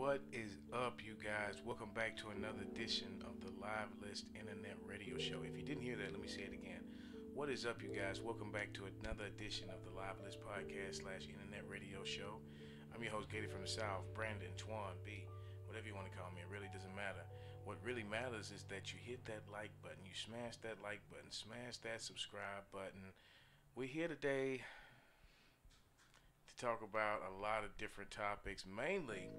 What is up, you guys? Welcome back to another edition of the Live List Internet Radio Show. If you didn't hear that, let me say it again. What is up, you guys? Welcome back to another edition of the Live List Podcast / Internet Radio Show. I'm your host, Gator from the South, Brandon, Twan, B, whatever you want to call me. It really doesn't matter. What really matters is that you hit that like button, you smash that like button, smash that subscribe button. We're here today to talk about a lot of different topics, mainly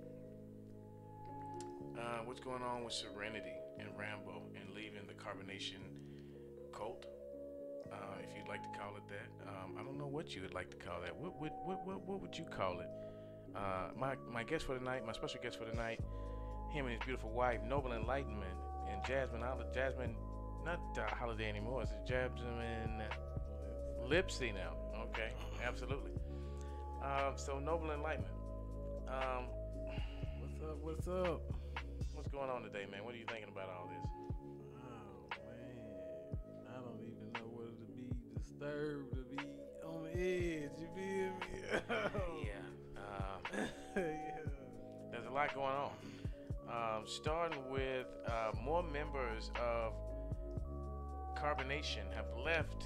what's going on with Serenity and Rambo and leaving the carbonation cult, if you'd like to call it that. I don't know what you would like to call that. What would you call it? My guest for tonight, my special guest for tonight, him and his beautiful wife, Noble Enlightenment, and Jasmine, not Holiday anymore. It's Jasmine Lipsy now. Okay, absolutely. So Noble Enlightenment. What's up? What's going on today, man? What are you thinking about all this? Oh man, I don't even know whether to be disturbed, to be on the edge. You feel me? Yeah. There's a lot going on. Starting with more members of Carbonation have left.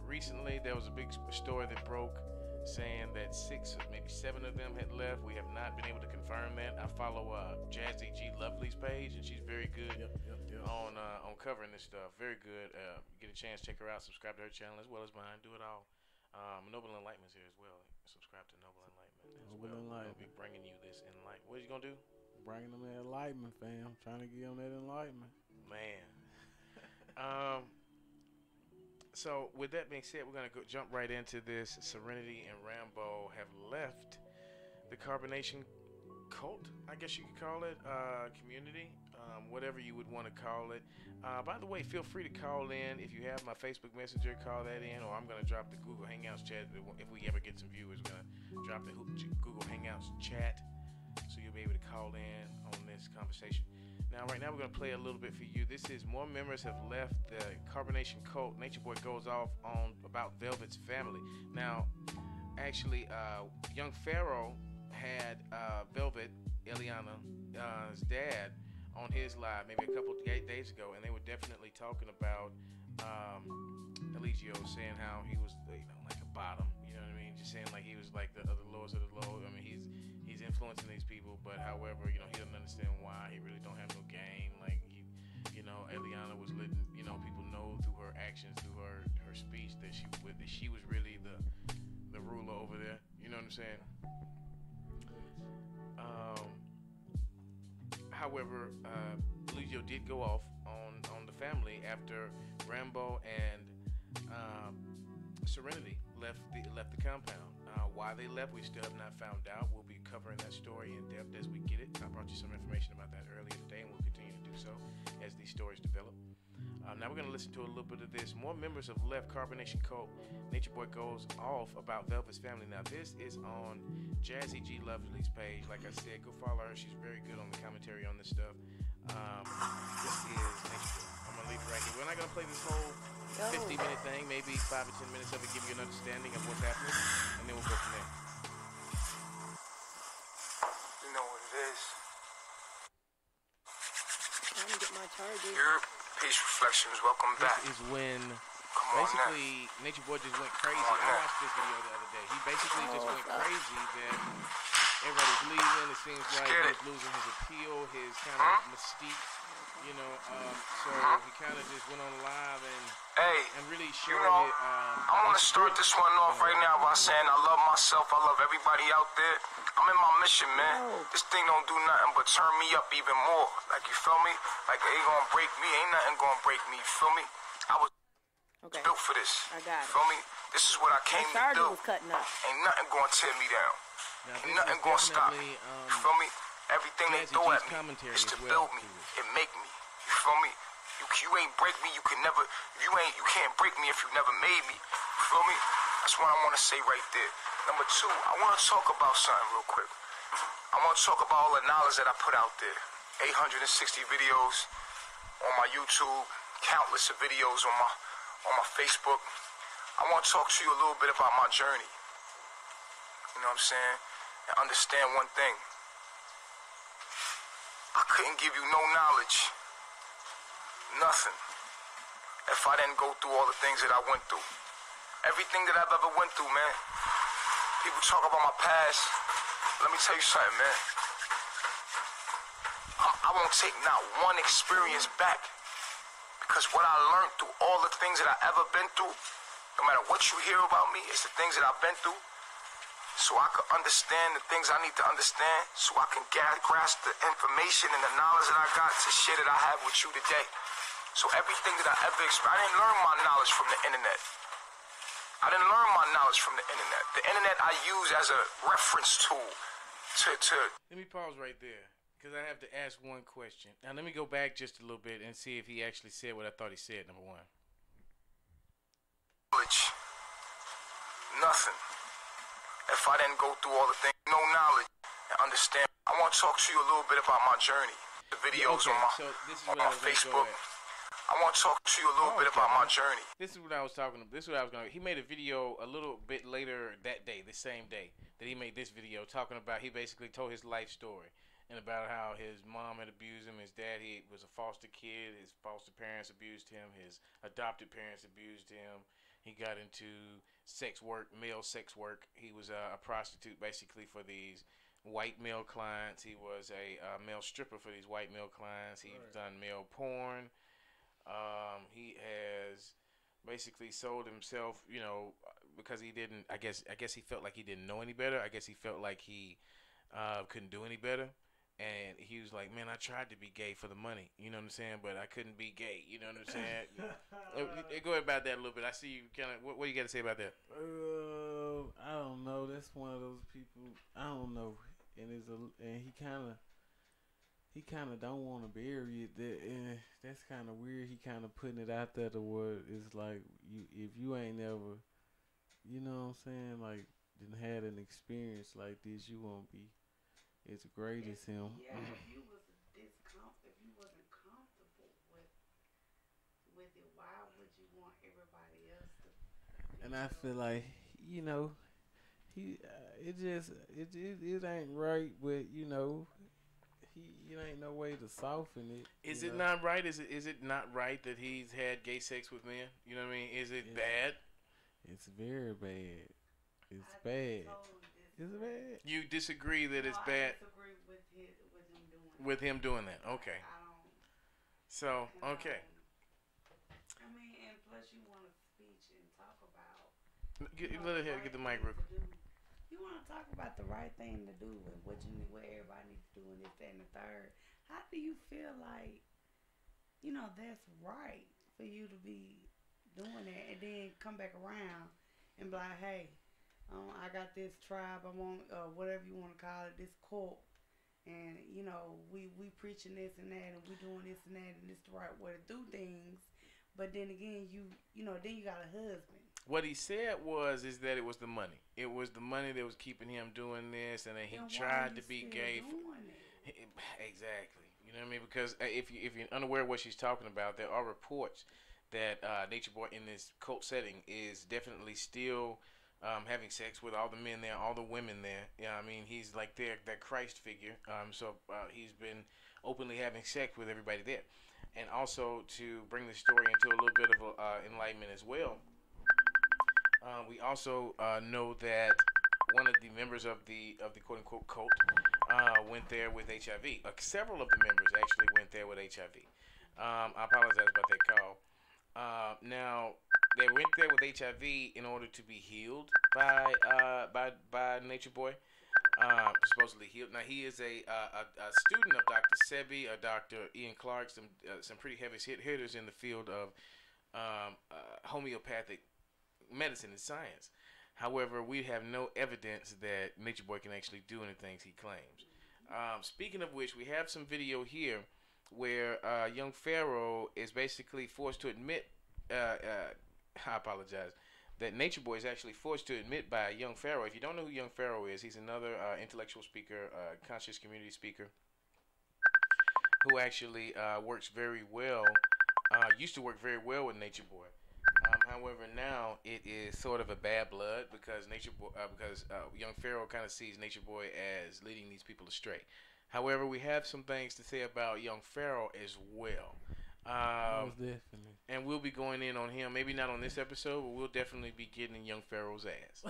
Recently, there was a big story that broke saying that 6 or maybe 7 of them had left. We have not been able to confirm that. I follow Jazzy G Lovely's page, and she's very good on covering this stuff. Very good. Get a chance, check her out. Subscribe to her channel as well as mine. Do it all. Noble Enlightenment's here as well. Subscribe to Noble Enlightenment as well. I'll be bringing you this enlightenment. What are you gonna do? Bringing them that enlightenment, fam. Trying to get on that enlightenment. Man. So with that being said, we're going to jump right into this. Serenity and Rambo have left the carbonation cult, I guess you could call it, community, whatever you would want to call it. By the way, feel free to call in. If you have my Facebook Messenger, call that in, or I'm going to drop the Google Hangouts chat. If we ever get some viewers, we're going to drop the Google Hangouts chat, so you'll be able to call in on this conversation. Now, right now, we're going to play a little bit for you. This is more members have left the carbonation cult. NatureBoy goes off on about Velvet's family. Now, actually, young Pharaoh had Velvet, Eliana's dad, on his live maybe a couple of days ago, and they were definitely talking about Eligio, saying how he was, like a bottom. You know what I mean? Just saying like he was like the lowest of the low. I mean, he's influencing these people, but however, he doesn't understand why. He really don't have no game. Like Eliana was letting people know through her actions, through her speech, that she was really the ruler over there. You know what I'm saying? However, Eligio did go off on the family after Rambo and Serenity left the compound. Why they left, we still have not found out. We'll be covering that story in depth as we get it. I brought you some information about that earlier today, and we'll continue to do so as these stories develop. Now we're going to listen to a little bit of this. More members have left Carbonation Cult. NatureBoy goes off about Velvet's family. Now this is on Jazzy G Lovely's page. Like I said, go follow her. She's very good on the commentary on this stuff. This is NatureBoy. I'm going to leave it right here. We're not going to play this whole 50-minute thing. Maybe 5 or 10 minutes of it, give you an understanding of what's happening, and then we'll go from there. You know what it is. I'm gonna get my charger. Your Peace Reflections, welcome back. This is when Come on basically NatureBoy just went crazy. I watched this video the other day. He basically just went crazy that everybody's leaving. It seems like he's losing his appeal, his kind of mystique. So he kind of just went on live and really showed it. I want to start this one off right now by saying I love myself. I love everybody out there. I'm in my mission, man. This thing don't do nothing but turn me up even more. Like, you feel me? Like, it ain't gonna break me. Ain't nothing gonna break me. You feel me? I was built for this. I got it. Feel me? This is what I came to do. Was cutting up. Ain't nothing gonna tear me down. Ain't nothing gonna stop me. You feel me? Everything they throw at me is to build me. It make me. You feel me? You ain't break me. You can never. You can't break me if you never made me. You feel me? That's what I want to say right there. Number 2, I want to talk about something real quick. I want to talk about all the knowledge that I put out there. 860 videos on my YouTube, countless of videos on my Facebook. I want to talk to you a little bit about my journey. You know what I'm saying? And understand one thing. couldn't give you no knowledge, nothing, if I didn't go through all the things that I went through. Everything that I've ever went through, man. People talk about my past. Let me tell you something, man. I won't take not one experience back, because what I learned through all the things that I ever been through, no matter what you hear about me, it's the things that I've been through, so I can understand the things I need to understand, so I can grasp the information and the knowledge that I got to share that I have with you today. So everything that I ever experienced, I didn't learn my knowledge from the internet. I didn't learn my knowledge from the internet. The internet I use as a reference tool to. Let me pause right there, because I have to ask one question. Now, let me go back just a little bit and see if he actually said what I thought he said, number one. Knowledge. Nothing. If I didn't go through all the things, no knowledge and understand. I want to talk to you a little bit about my journey. The videos on my Facebook. I want to talk to you a little bit about my journey. This is what I was talking about. This is what I was going to. He made a video a little bit later that day, the same day that he made this video, talking about, he basically told his life story and about how his mom had abused him, his dad, he was a foster kid, his foster parents abused him, his adopted parents abused him. He got into sex work, male sex work. He was a prostitute basically for these white male clients. He was a male stripper for these white male clients. He's done male porn. He has basically sold himself, you know, because he didn't. I guess he felt like he didn't know any better. I guess he felt like he couldn't do any better, and he was like, "Man, I tried to be gay for the money, you know what I'm saying, but I couldn't be gay, you know what I'm saying." Go ahead about that a little bit. I see you kind of. What do you got to say about that? I don't know. That's one of those people. I don't know, and he kind of don't want to bury it. That's kind of weird. He kind of putting it out there to where it's like, if you ain't never, you know what I'm saying, like, didn't had an experience like this, you won't be as great as him. Yeah, if you wasn't comfortable with it, why would you want everybody else to? And I feel like, you know, it ain't right, but you know. It ain't no way to soften it. Is it not right? Is it not right that he's had gay sex with men? You know what I mean? Is it bad? It's very bad. It's bad. Is it bad? You disagree that it's bad? I disagree with him doing that. With him doing that, okay. So, okay. I mean, and plus you want to speech and talk about. Let her get the mic real quick. You want to talk about the right thing to do and what everybody needs to do and this, that, and the third. How do you feel like, you know, that's right for you to be doing that and then come back around and be like, hey, I got this tribe, I want, whatever you want to call it, this cult, and, you know, we preaching this and that and we doing this and that and it's the right way to do things. But then again, you know, then you got a husband. What he said is that it was the money. It was the money that was keeping him doing this, and then he tried to be gay. Exactly. You know what I mean? Because if you're unaware of what she's talking about, there are reports that NatureBoy in this cult setting is definitely still having sex with all the men there, all the women there. Yeah, I mean, he's like their Christ figure. So he's been openly having sex with everybody there. And also, to bring the story into a little bit of enlightenment as well, we also know that one of the members of the quote unquote cult went there with HIV. Several of the members actually went there with HIV. I apologize about that call. Now they went there with HIV in order to be healed by NatureBoy. Supposedly healed. Now he is a student of Dr. Sebi, Dr. Ian Clark, some pretty heavy hitters in the field of homeopathic medicine and science. However, we have no evidence that NatureBoy can actually do anything he claims. Speaking of which, we have some video here where young Pharaoh is basically forced to admit, I apologize, that NatureBoy is actually forced to admit by young Pharaoh. If you don't know who young Pharaoh is, he's another intellectual speaker, conscious community speaker, who actually works very well, used to work very well with NatureBoy. However, now it is sort of a bad blood because young Pharaoh kind of sees NatureBoy as leading these people astray. However, we have some things to say about young Pharaoh as well. Most definitely. And we'll be going in on him. Maybe not on this episode, but we'll definitely be getting in young Pharaoh's ass.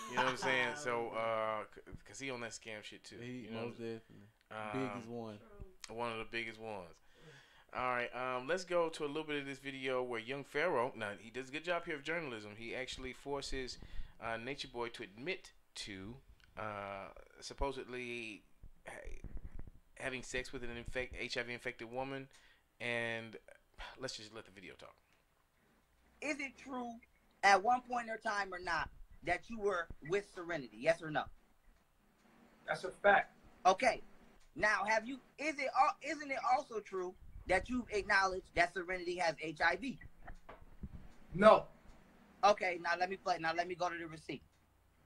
You know what I'm saying? So, because he on that scam shit too. He you know? most definitely. Biggest one. One of the biggest ones. All right, let's go to a little bit of this video where young Pharaoh, now he does a good job here of journalism. He actually forces NatureBoy to admit to supposedly having sex with an HIV-infected woman, and let's just let the video talk. Is it true at one point in time or not that you were with Serenity? Yes or no? That's a fact. Okay. Now, isn't it also true that you've acknowledged that Serenity has HIV? No. Okay, now let me play. Now let me go to the receipt.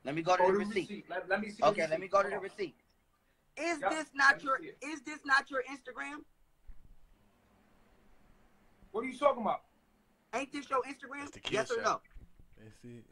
Let me go to the receipt. Let me see. Okay, let me go to the receipt. Is this not your Instagram? What are you talking about? Ain't this your Instagram? That's the Yes or shot. no? That's it.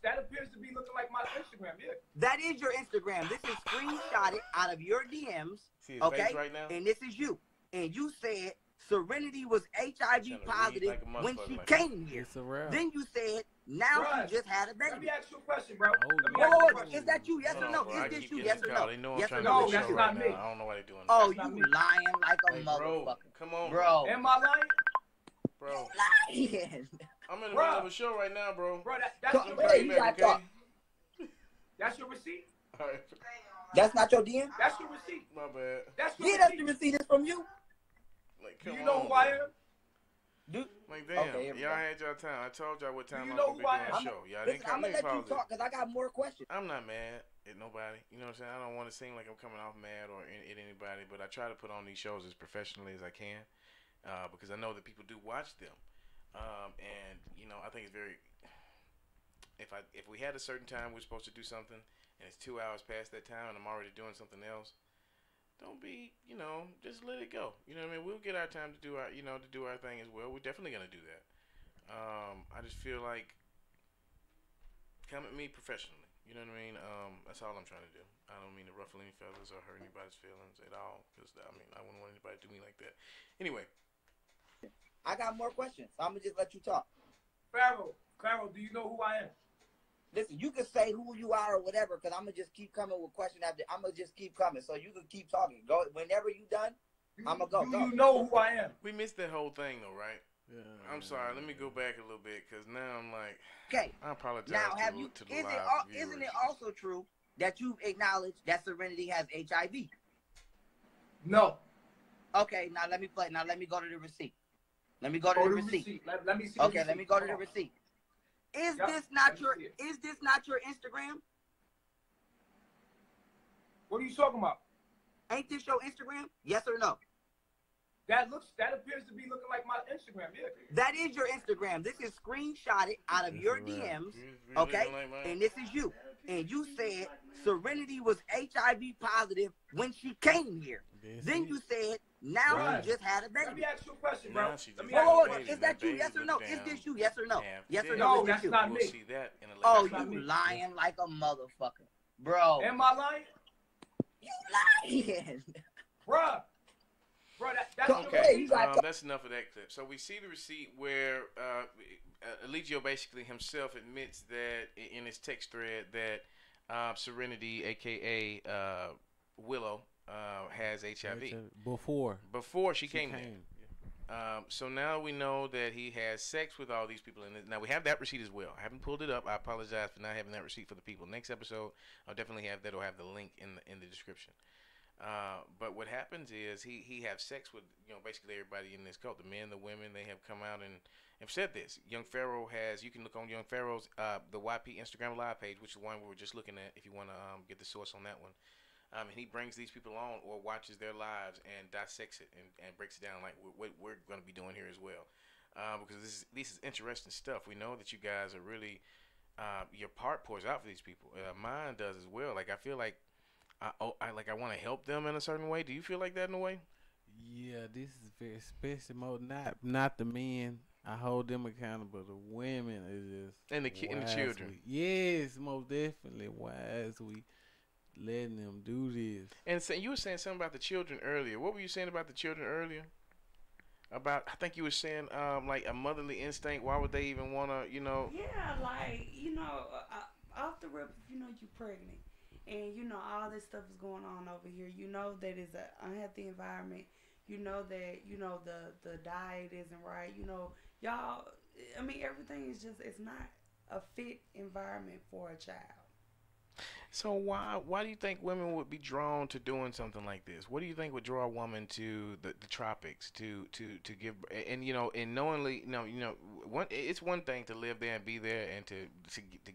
That appears to be looking like my Instagram, yeah. That is your Instagram. This is screenshotted out of your DMs. See his Okay, face right now? and this is you. And you said Serenity was HIV positive like a when motherfucker she like came here. It's a wrap. Then you said now Bruh, she just had a Let me baby. ask you a question, bro. Oh, Let me yeah. ask you a Oh, question. is that you? Yes Hold or on, no? bro. Is I this keep you? getting Yes this or call. no? They know I'm Yes or trying no? to No, do the that's show not right me. now. I don't know why they're doing Oh, that. That's you not me. lying like a Hey, bro, motherfucker. come on, Bro. Am I lying? bro. Lying. I'm in the Bruh. middle of a show right now, bro. Bro, that's Come- your Let me Hey, get you back, gotta okay? talk. That's your receipt? All right. That's not your DM? That's your receipt. My bad. That's your Yeah, that's receipt. the receipt. It's from you. Like, Do come you know on, who I bro. am? Dude. Like, damn. Okay, here we y'all go. had y'all time. I told y'all what time you I know was who going I to be am? doing the show. Y'all Listen, didn't I'm come gonna let you apologize. talk because I got more questions. I'm not mad at nobody. You know what I'm saying? I don't want to seem like I'm coming off mad or at anybody, but I try to put on these shows as professionally as I can because I know that people do watch them. And, you know, I think it's very... If we had a certain time we're supposed to do something and it's 2 hours past that time and I'm already doing something else, don't be, you know, just let it go. You know what I mean? We'll get our time to do our, you know, to do our thing as well. We're definitely going to do that. I just feel like come at me professionally. You know what I mean? That's all I'm trying to do. I don't mean to ruffle any feathers or hurt anybody's feelings at all. Because, I mean, I wouldn't want anybody to do me like that. Anyway. I got more questions. So I'm gonna just let you talk. Pharaoh, do you know who I am? Listen, you can say who you are or whatever, because I'm gonna just keep coming with question after. I'm gonna just keep coming, so you can keep talking. Go whenever you done. I'm gonna go. Do you know who I am? We missed that whole thing, though, right? Yeah. I'm sorry. Let me go back a little bit because now I'm like, Okay. I apologize Now, to the isn't live it viewers. also true that you've acknowledged that Serenity has HIV? No. Okay. Now let me play. Now let me go to the receipt. Let me go to the receipt. Let me see. Okay. Let me go to the receipt. Is Yep, this not let me your? see it. Is this not your Instagram? What are you talking about? Ain't this your Instagram? Yes or no? That appears to be looking like my Instagram, yeah. That is your Instagram. This is screenshotted out of your DMs, okay? And this is you. And you said Serenity was HIV positive when she came here. Then you said now she just had a Let me baby. ask you a question, bro. Now she Let just me had ask you a a Whoa, question. is that you? Baby Yes or no? look Is down. this you? Yes or no? Half Yes or dead. no? No, Is this that's you? not We'll me. see that in a later Oh, not you me. lying like a motherfucker, bro. Am I lying? You lying. Bruh, that's Come- your Okay, Hey, you got- that's enough of that clip. So we see the receipt where Eligio basically himself admits that in his text thread that Serenity, aka Willow, has HIV before she came there. So now we know that he has sex with all these people. Now we have that receipt as well. I haven't pulled it up. I apologize for not having that receipt for the people. Next episode, I'll definitely have that. I'll have the link in the description. But what happens is he have sex with basically everybody in this cult. The men, the women, they have come out and have said this. Young Pharaoh has. You can look on Young Pharaoh's the YP Instagram live page, which is the one we were just looking at. If you want to get the source on that one. And he brings these people on or watches their lives and dissects it and breaks it down like what we're going to be doing here as well. Because this is interesting stuff. We know that you guys are really your part pours out for these people. Mine does as well. Like I feel like I want to help them in a certain way. Do you feel like that in a way? Yeah, this is very especially more not the men. I hold them accountable. The women is just And the children. Yes, most definitely. Wise letting them do this. And so you were saying something about the children earlier. What were you saying about the children earlier? About, I think you were saying, like a motherly instinct. Why would they even want to, you know? Yeah, like, you know, off the rip, if you know you're pregnant and, you know, all this stuff is going on over here, you know that it's an unhealthy environment. You know that, you know, the diet isn't right. You know, y'all, I mean, everything is just, it's not a fit environment for a child. So why do you think women would be drawn to doing something like this? What do you think would draw a woman to the tropics to give, and you know, and knowingly, you know, it's one thing to live there and be there and to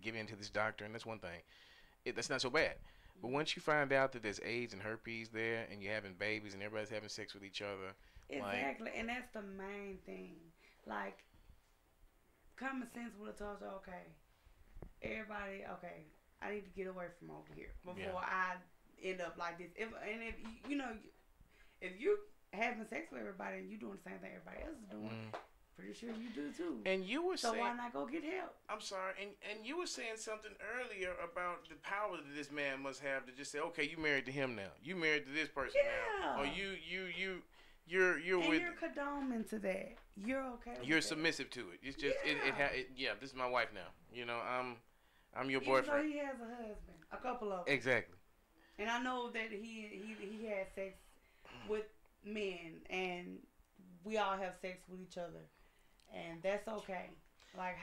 give in to this doctrine. That's one thing. That's not so bad. But once you find out that there's AIDS and herpes there, and you're having babies and everybody's having sex with each other, exactly, and that's the main thing. Like, common sense would have told you, okay, everybody, okay, I need to get away from over here before I end up like this. If you know, if you having sex with everybody and you doing the same thing everybody else is doing, pretty sure you do too. And you were saying, why not go get help? I'm sorry, and you were saying something earlier about the power that this man must have to just say, okay, you married to him now, you married to this person now, or you're and with. You're condoning to that. You're okay. You're submissive to it. It's just this is my wife now. You know, I'm your boyfriend. Even though he has a husband, a couple of them. Exactly. And I know that he had sex with men, and we all have sex with each other, and that's okay. Like,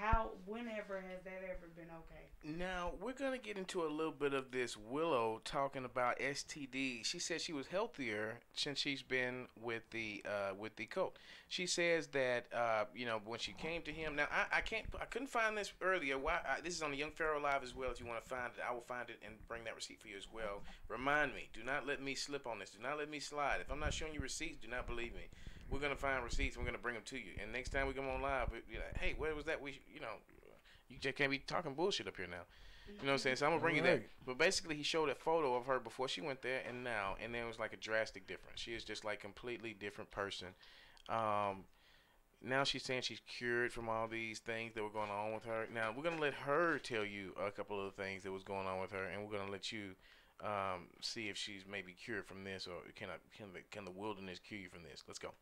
whenever has that ever been okay? Now, we're going to get into a little bit of this Willow talking about STD. She said she was healthier since she's been with the cult. She says that, you know, when she came to him. Now, I couldn't find this earlier. This is on the Young Pharaoh Live as well. If you want to find it, I will find it and bring that receipt for you as well. Remind me. Do not let me slip on this. Do not let me slide. If I'm not showing you receipts, do not believe me. We're going to find receipts and we're going to bring them to you. And next time we come on live, you know, hey, where was that? You know, you just can't be talking bullshit up here now. You know what I'm saying? So I'm going to bring you that. But basically, he showed a photo of her before she went there and now. And there was like a drastic difference. She is just like completely different person. Now she's saying she's cured from all these things that were going on with her. Now, we're going to let her tell you a couple of the things that was going on with her. And we're going to let you see if she's maybe cured from this, or can the wilderness cure you from this. Let's go.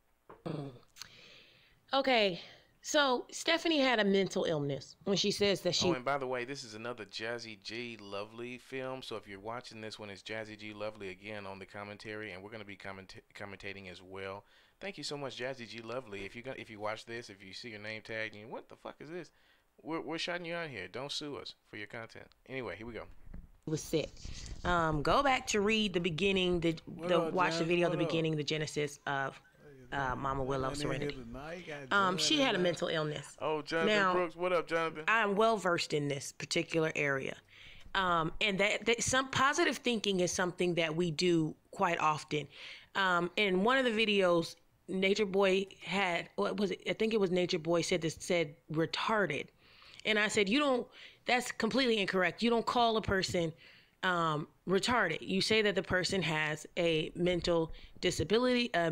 Okay, so Stephanie had a mental illness when she says that she... Oh, and by the way, this is another Jazzy G Lovely film, so if you're watching this one, it's Jazzy G Lovely again on the commentary, and we're going to be commentating as well. Thank you so much, Jazzy G Lovely. If you watch this, if you see your name tagged, and what the fuck is this? We're shouting you out here. Don't sue us for your content. Anyway, here we go. Was sick. Go back to read the beginning, watch the video, the beginning, the genesis of Mama Willow, Serenity. She had a mental illness. Oh, Jonathan Brooks, what up, Jonathan? I'm well versed in this particular area, and that some positive thinking is something that we do quite often. In one of the videos, NatureBoy had, what was it? I think it was NatureBoy said retarded, and I said, that's completely incorrect. You don't call a person retarded. You say that the person has a mental disability, a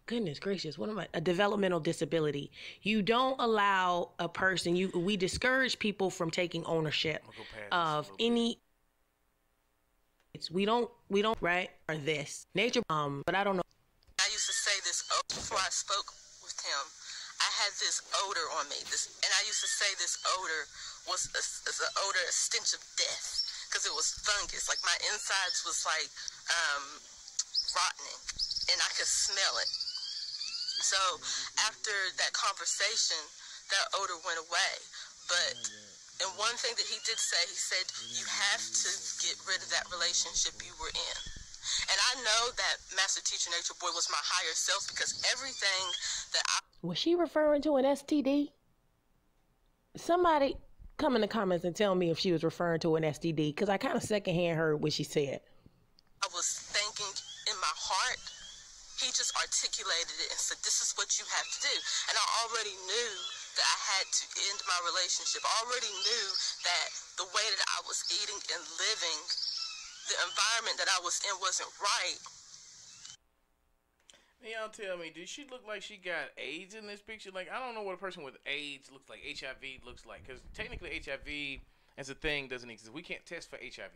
goodness gracious, a developmental disability. You don't allow a person, we discourage people from taking ownership of any. We don't right or this nature. But I don't know. I used to say this before I spoke with him. I had this odor on me, and I used to say this odor was an odor, a stench of death, because it was fungus. Like my insides was like rotting, and I could smell it. So after that conversation, that odor went away. But and one thing that he did say, he said, you have to get rid of that relationship you were in. And I know that Master Teacher NatureBoy was my higher self, because everything that Was she referring to an STD? Somebody come in the comments and tell me if she was referring to an STD, because I kind of secondhand heard what she said. I was thinking in my heart, he just articulated it and said, this is what you have to do. And I already knew that I had to end my relationship. I already knew that the way that I was eating and living, the environment that I was in wasn't right. Y'all tell me, does she look like she got AIDS in this picture? Like, I don't know what a person with AIDS looks like, HIV looks like. Because technically HIV as a thing doesn't exist. We can't test for HIV.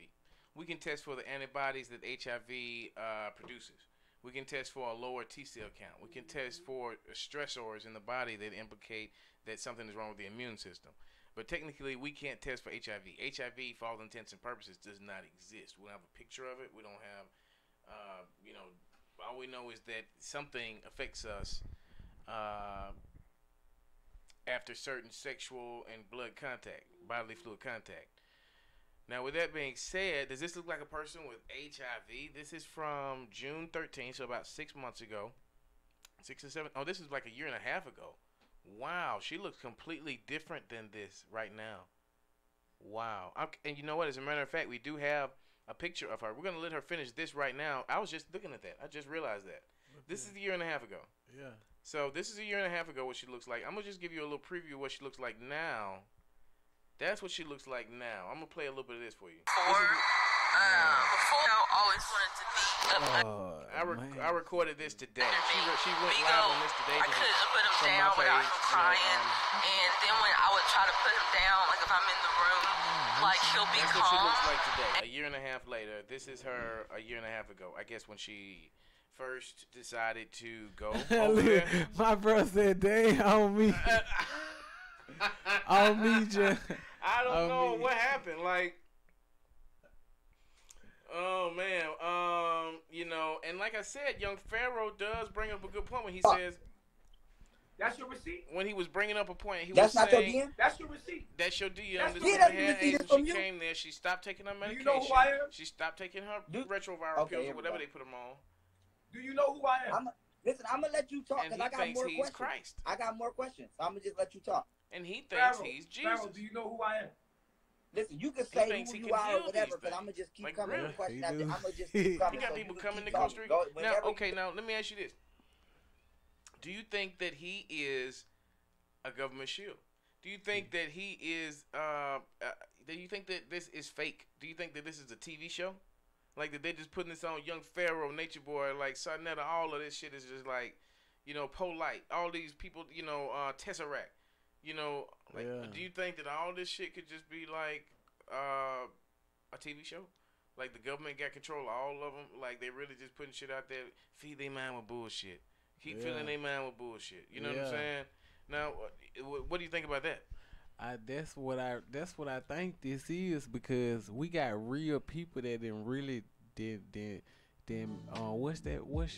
We can test for the antibodies that HIV produces. We can test for a lower T cell count. We can test for stressors in the body that implicate that something is wrong with the immune system. But technically, we can't test for HIV. HIV, for all intents and purposes, does not exist. We don't have a picture of it. We don't have, all we know is that something affects us after certain sexual and blood contact, bodily fluid contact. Now, with that being said, does this look like a person with HIV? This is from June 13th, so about 6 months ago. 6 or 7. Oh, this is like a year and a half ago. Wow, she looks completely different than this right now. Wow. And you know what? As a matter of fact, we do have a picture of her. We're going to let her finish this right now. I was just looking at that. I just realized that. This is a year and a half ago. Yeah. So this is a year and a half ago what she looks like. I'm going to just give you a little preview of what she looks like now. That's what she looks like now. I'm going to play a little bit of this for you. Before I always wanted to be I recorded this today. She went live on this today. I couldn't put him down without him crying. And then when I would try to put him down, like if I'm in the room, like he'll be That's calm. what she looks like today. A year and a half later. This is her a year and a half ago. I guess when she first decided to go over there. My bro said, "Dang on me." On me, John. I don't know what happened. Like, oh man, and like I said, young Pharaoh does bring up a good point when he says, "That's your receipt." When he was bringing up a point, he That's was not saying, your DM? That's your receipt. "That's your DM." That's This your woman DM. had AIDS That's when from she you. came there. She stopped taking her medication. You know who I am? She stopped taking her Do- retroviral Okay, pills or here we whatever go. they put them on. Do you know who I am? Listen, I'm gonna let you talk And because he I got thinks more he's questions. Christ. I got more questions. So I'm gonna just let you talk. And he thinks Pharaoh, he's Jesus. Pharaoh, do you know who I am? Listen, you can He say thinks who he you can are heal or whatever, these but I'm gonna things. just keep Like, coming really? with question He after. do. I'm gonna just keep coming. You got so people can coming to keep Costa talking. Rica. Now, okay, now let me ask you this. Do you think that he is a government shield? Do you think that he is, do you think that this is fake? Do you think that this is a TV show? Like, that they're just putting this on Young Pharaoh, NatureBoy, like, Sonetta, all of this shit is just like, Polite. All these people, Tesseract. Do you think that all this shit could just be like a TV show? Like, the government got control of all of them? Like, they really just putting shit out there, feed their mind with bullshit. Keep filling their mind with bullshit. You know what I'm saying? Now, what do you think about that? That's what I think this is, because we got real people that didn't really what's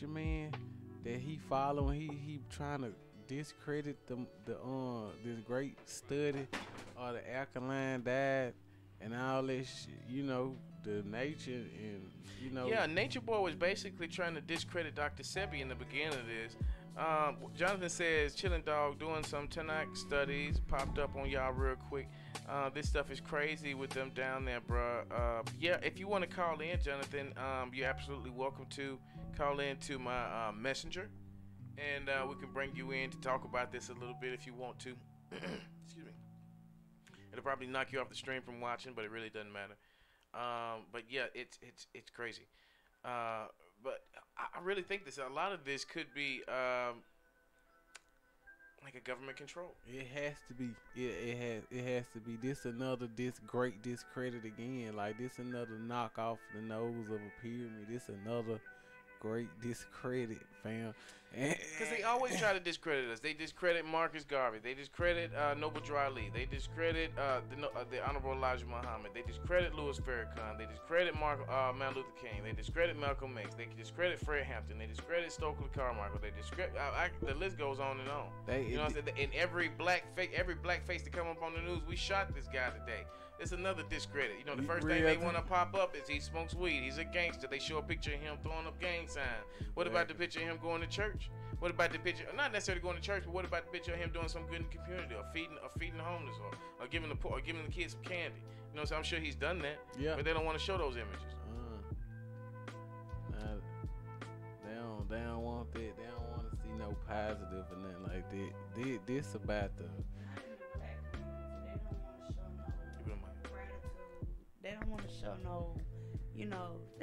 your man that he following, he trying to discredit this great study or the alkaline diet and all this shit, the nature and Yeah, NatureBoy was basically trying to discredit Dr. Sebi in the beginning of this. Jonathan says, chillin' dog doing some Tanakh studies, popped up on y'all real quick. This stuff is crazy with them down there, bruh. Yeah, if you want to call in, Jonathan, you're absolutely welcome to call in to my messenger, and we can bring you in to talk about this a little bit if you want to. Excuse me. It'll probably knock you off the stream from watching, but it really doesn't matter. But yeah, it's crazy. But I really think a lot of this could be like a government control. It has to be. It has to be. This great discredit again. Like, this another knock off the nose of a pyramid. This another great discredit, fam. Because they always try to discredit us. They discredit Marcus Garvey. They discredit Noble Drew Ali. They discredit the Honorable Elijah Muhammad. They discredit Louis Farrakhan. They discredit Martin Luther King. They discredit Malcolm X. They discredit Fred Hampton. They discredit Stokely Carmichael. They discredit. The list goes on and on. You know what I'm saying? And every black face that come up on the news, we shot this guy today. It's another discredit. The first thing they want to pop up is he smokes weed. He's a gangster. They show a picture of him throwing up gang signs. What about the picture of him going to church? What about the picture, not necessarily going to church, but what about the picture of him doing some good in the community, or feeding the homeless, or giving the poor, or giving the kids some candy? So I'm sure he's done that. Yeah. But they don't want to show those images. They don't want that. They don't want to see no positive or nothing like that. This about the. They don't want to show no, they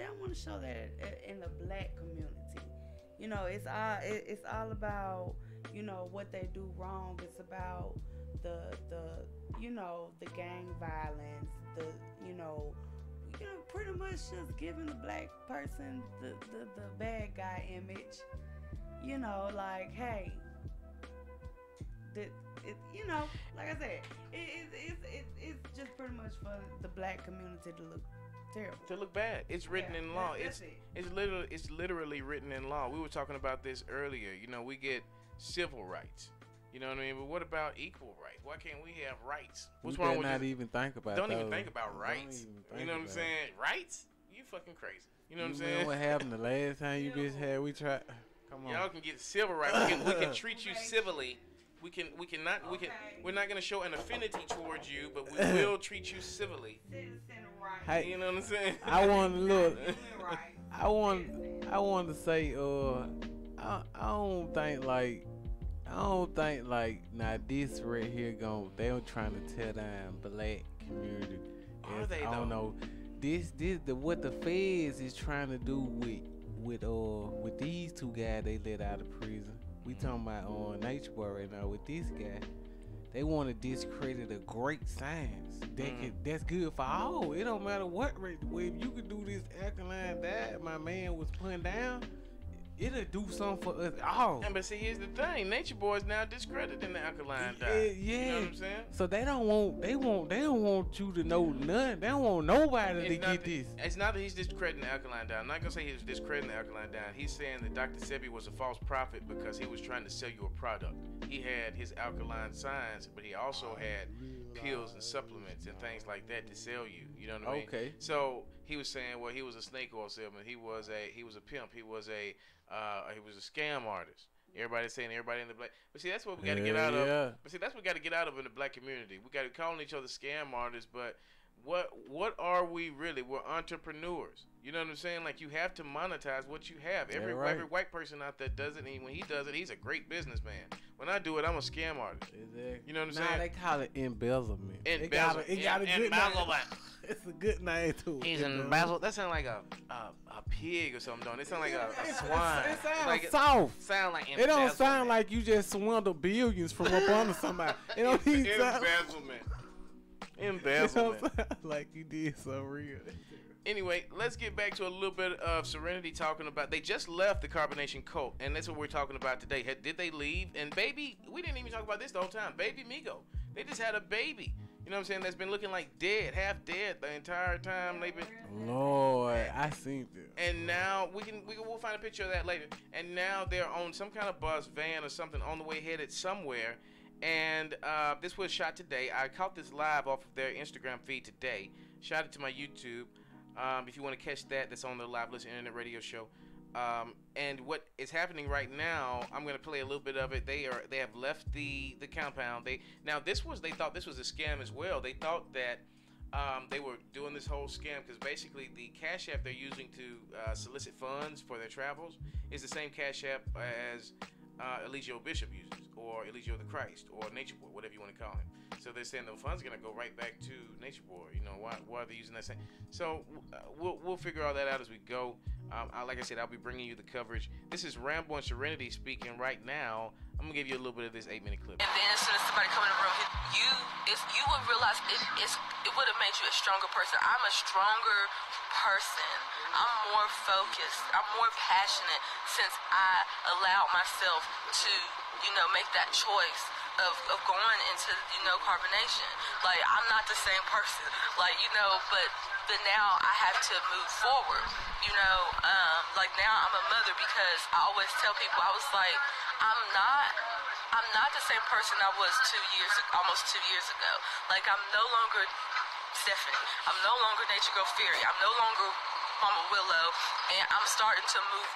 don't want to show that in the black community. You know, it's all about, you know, what they do wrong. It's about the you know, the gang violence, the you know, pretty much just giving the black person the bad guy image. You know, like, hey, you know, like I said, it's just pretty much for the black community to look terrible, to look bad. It's written in law. It's literally written in law. We were talking about this earlier. You know, we get civil rights. You know what I mean? But what about equal rights? Why can't we have rights? What's wrong with not even think about? Don't even think about rights. You know what I'm saying? Rights? You fucking crazy. You know what I'm saying? Remember what happened the last time you bitch had? We tried. Come on. Y'all can get civil rights. We can treat you civilly. We're not gonna show an affinity towards you, but we will treat you civilly. Hey, you know what I'm saying? I want to look. I want to say, I don't think like now this right here they're trying to tear down black community. Are they? I don't know. What the feds is trying to do with these two guys they let out of prison. We talking about NatureBoy right now with this guy. They want to discredit a great science that's good for all. It don't matter what race. If you could do this alkaline diet my man was putting down, it'll do something for us all. And but see, here's the thing: NatureBoy is now discrediting the alkaline diet. Yeah. You know what I'm saying? So they don't want you to know nothing. They don't want nobody to get this. It's not that he's discrediting the alkaline diet. I'm not gonna say he's discrediting the alkaline diet. He's saying that Dr. Sebi was a false prophet because he was trying to sell you a product. He had his alkaline science, but he also had pills and supplements and things like that to sell you. You know what I mean? Okay. So he was saying, well, he was a snake oil salesman. He was a pimp. He was a scam artist. Everybody's saying everybody in the black. But see, that's what we got to get out of. But see, that's what we got to get out of in the black community. We got to call each other scam artists, but what are we really? We're entrepreneurs. You know what I'm saying? Like, you have to monetize what you have. Every white person out there does it, and when he does it, he's a great businessman. When I do it, I'm a scam artist. Exactly. You know what I'm saying? They call it embezzlement. It got a good name. It's a good name too. He's embezzled. That sounds like a pig or something, don't it? It sounds like a swine. It sounds like soft. Sound like it don't sound like you just swindle billions from up under somebody. It don't even embezzlement. Like you did so real. Anyway, let's get back to a little bit of Serenity talking about. They just left the carbonation cult, and that's what we're talking about today. Did they leave? And baby, we didn't even talk about this the whole time. Baby Migo, they just had a baby. You know what I'm saying? That's been looking like dead, half dead the entire time they've been. Lord, I seen this. And now we'll find a picture of that later. And now they're on some kind of bus, van, or something on the way headed somewhere. And this was shot today. I caught this live off of their Instagram feed today. Shot it to my YouTube. If you want to catch that, that's on the Live Listen Internet Radio Show. And what is happening right now, I'm going to play a little bit of it. They have left the compound. They thought this was a scam as well. They thought that they were doing this whole scam because basically the Cash App they're using to solicit funds for their travels is the same Cash App as Eligio Bishop uses, or Eligio the Christ, or NatureBoy, whatever you want to call him. So they're saying the funds are going to go right back to NatureBoy. You know, why are they using that same? So we'll figure all that out as we go. Like I said, I'll be bringing you the coverage. This is Rambo and Serenity speaking right now. I'm going to give you a little bit of this 8-minute clip. And then as soon as somebody come in the room, you would realize it would have made you a stronger person. I'm a stronger person. I'm more focused. I'm more passionate since I allowed myself to, make that choice of going into, carbonation. Like, I'm not the same person. Like, but now I have to move forward. Like, now I'm a mother because I always tell people, I was like, I'm not the same person I was almost 2 years ago. Like, I'm no longer Stephanie. I'm no longer Nature Girl Fury. I'm no longer Mama Willow. And I'm starting to move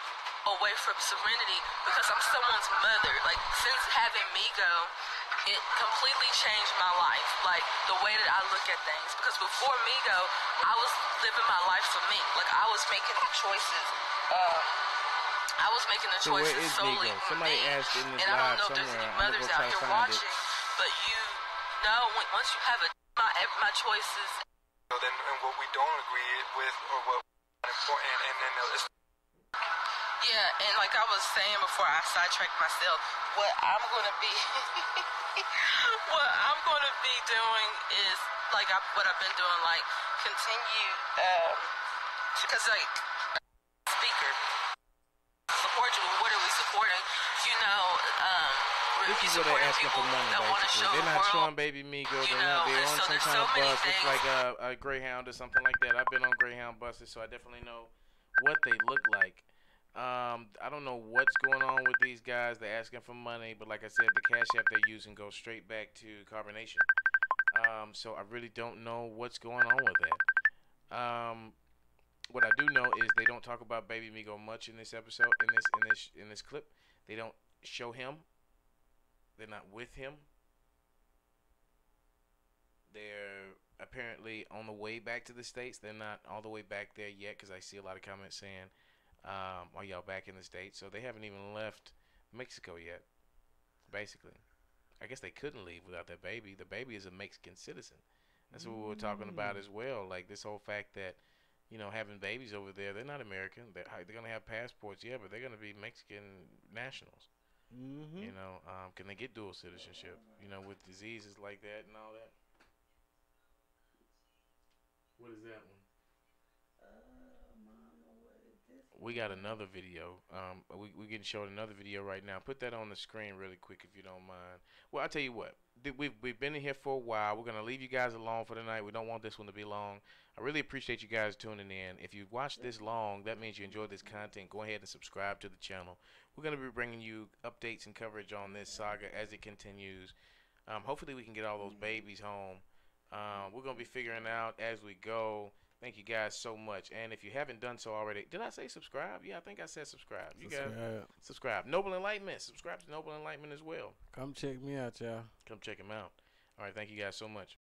away from Serenity because I'm someone's mother. Like, since having Migo, it completely changed my life. Like, the way that I look at things. Because before Migo, I was living my life for me. Like, I was making the choices. Solely for Somebody me. asked in this and I don't know if live there's any somewhere. mothers out here watching, but once you have my choices. And what we don't agree with, or what important, and then it's Yeah, and like I was saying before I sidetracked myself, what I'm gonna be what I'm gonna be doing is like what I've been doing, like continue because like speaker support you. What are we supporting? You know, this is what they're asking for money. Basically, they're not showing Baby Migo. They're on some kind of bus. Looks like a Greyhound or something like that. I've been on Greyhound buses, so I definitely know what they look like. I don't know what's going on with these guys. They're asking for money, but like I said, the Cash App they're using goes straight back to Carbonation. So I really don't know what's going on with that. What I do know is they don't talk about Baby Migo much in this episode. In this clip, they don't show him. They're not with him. They're apparently on the way back to the States. They're not all the way back there yet because I see a lot of comments saying, are y'all back in the States? So they haven't even left Mexico yet, basically. I guess they couldn't leave without their baby. The baby is a Mexican citizen. That's what we were talking about as well. Like this whole fact that, you know, having babies over there, they're not American. They're going to have passports, yeah, but they're going to be Mexican nationals. Mm-hmm. You know, can they get dual citizenship? You know, with diseases like that and all that. What is that one? We got another video. We getting showed another video right now. Put that on the screen really quick if you don't mind. Well, I'll tell you what. We've been in here for a while. We're going to leave you guys alone for tonight. We don't want this one to be long. I really appreciate you guys tuning in. If you've watched this long, that means you enjoyed this content. Go ahead and subscribe to the channel. We're going to be bringing you updates and coverage on this saga as it continues. Hopefully we can get all those babies home. We're going to be figuring out as we go. Thank you guys so much. And if you haven't done so already, did I say subscribe? Yeah, I think I said subscribe. You guys subscribe. Noble Enlightenment. Subscribe to Noble Enlightenment as well. Come check me out, y'all. Come check him out. All right, thank you guys so much.